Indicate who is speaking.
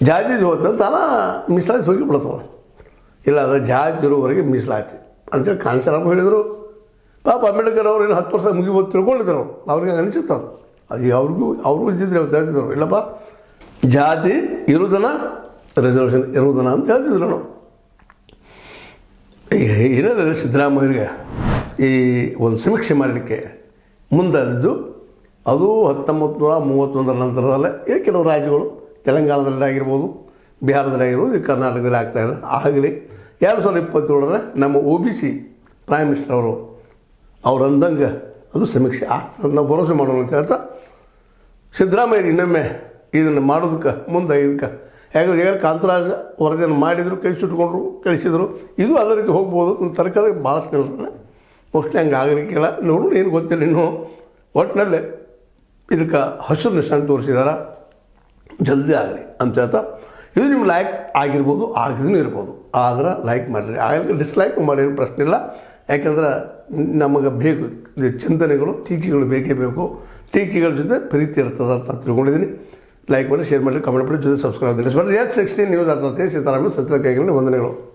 Speaker 1: ಜಾತಿ ಹೋಗ್ತದೆ ತಾನ ಮೀಸಲಾತಿ ಹೋಗಿ ಬಿಡ್ತದೆ. ಇಲ್ಲ ಅದು ಜಾತಿ ಇರೋವರೆಗೆ ಮೀಸಲಾತಿ ಅಂತೇಳಿ ಕಾನ್ಸರಾಮ್ ಹೇಳಿದರು. ಪಾಪ ಅಂಬೇಡ್ಕರ್ ಅವರು ಏನು 10 ವರ್ಷ ಮುಗಿಬೋದು ತಿಳ್ಕೊಂಡಿದ್ರು ಅವ್ರಿಗೆ ಅನಿಸುತ್ತವ್ರು. ಅದು ಅವ್ರಿಗೂ ಇದ್ದಿದ್ರು ಅವ್ರು ಜಾತಿದ್ರು. ಇಲ್ಲಪ್ಪ ಜಾತಿ ಇರುವುದನ್ನ ರಿಸರ್ವೇಷನ್ ಇರುವುದನ್ನ ಅಂತ ಹೇಳ್ತಿದ್ರು ನಾವು. ಈಗ ಏನಿಲ್ಲ ಸಿದ್ದರಾಮಯ್ಯರಿಗೆ ಈ ಒಂದು ಸಮೀಕ್ಷೆ ಮಾಡಲಿಕ್ಕೆ ಮುಂದಾದದ್ದು ಅದು 1931 ನಂತರದಲ್ಲೇ ಕೆಲವು ರಾಜ್ಯಗಳು ತೆಲಂಗಾಣದಲ್ಲಿ ಆಗಿರ್ಬೋದು, ಬಿಹಾರದಲ್ಲಿ ಆಗಿರ್ಬೋದು, ಈ ಕರ್ನಾಟಕದಲ್ಲಿ ಆಗ್ತಾಯಿದೆ. ಆಗಲಿ 2027 ನಮ್ಮ OBC ಪ್ರೈಮ್ ಮಿನಿಸ್ಟರ್ ಅವ್ರು ಅಂದಂಗೆ ಅದು ಸಮೀಕ್ಷೆ ಆಗ್ತದೆ ನಾವು ಭರವಸೆ ಮಾಡೋಣ ಅಂತ ಹೇಳ್ತಾ ಸಿದ್ದರಾಮಯ್ಯ ಇನ್ನೊಮ್ಮೆ ಇದನ್ನು ಮಾಡೋದಕ್ಕೆ ಮುಂದೆ ಇದಕ್ಕೆ ಯಾಕಂದ್ರೆ ಈಗ ಕಾಂತರಾಜ್ ವರದಿಯನ್ನು ಮಾಡಿದರು, ಕಳಿಸಿಟ್ಕೊಂಡ್ರು, ಕಳಿಸಿದರು. ಇದು ಅದೇ ರೀತಿ ಹೋಗ್ಬೋದು ತರ್ಕದಾಗ ಭಾಳಷ್ಟು ಜನರನ್ನ ಮೋಸ್ಟ್ಲಿ ಹಂಗೆ ಆಗಲಿಕ್ಕಿಲ್ಲ. ನೋಡೋಣ, ಏನು ಗೊತ್ತಿಲ್ಲ ಇನ್ನೂ. ಒಟ್ಟಿನಲ್ಲೇ ಇದಕ್ಕೆ ಹಸಿರು ನಿಶಾನೆ ತೋರಿಸಿದಾರ, ಜಲ್ದಿ ಆಗಲಿ ಅಂತ ಹೇಳ್ತಾ ಇದು ನಿಮ್ಮ ಲೈಕ್ ಆಗಿರ್ಬೋದು, ಆಗದೂ ಇರ್ಬೋದು. ಆದ್ರೆ ಲೈಕ್ ಮಾಡಿರಿ, ಆಗಲಿಕ್ಕೆ ಡಿಸ್ಲೈಕ್ ಮಾಡಿ ಏನು ಪ್ರಶ್ನೆ ಇಲ್ಲ. ಯಾಕೆಂದ್ರೆ ನಮಗೆ ಬೇಕು ಚಿಂತನೆಗಳು, ಟೀಕೆಗಳು ಬೇಕೇ ಬೇಕು. ಟೀಕೆಗಳ ಜೊತೆ ಪ್ರೀತಿ ಇರ್ತದೆ ಅಂತ ತಿಳ್ಕೊಂಡಿದ್ದೀನಿ. ಲೈಕ್ ಮಾಡಿ, ಶೇರ್ ಮಾಡಿ, ಕಮೆಂಟ್ ಮಾಡಿ, ಜೊತೆ ಸಬ್ಸ್ಕ್ರೈಬ್ ಮಾಡಿ. H16 ನ್ಯೂಸ್ ಅರ್ಥಾತ್ ಸೀತಾರಾಮಯ್ಯ ಸತ್ಯದ ಕೈಗಳಲ್ಲಿ ವಂದನೆಗಳು.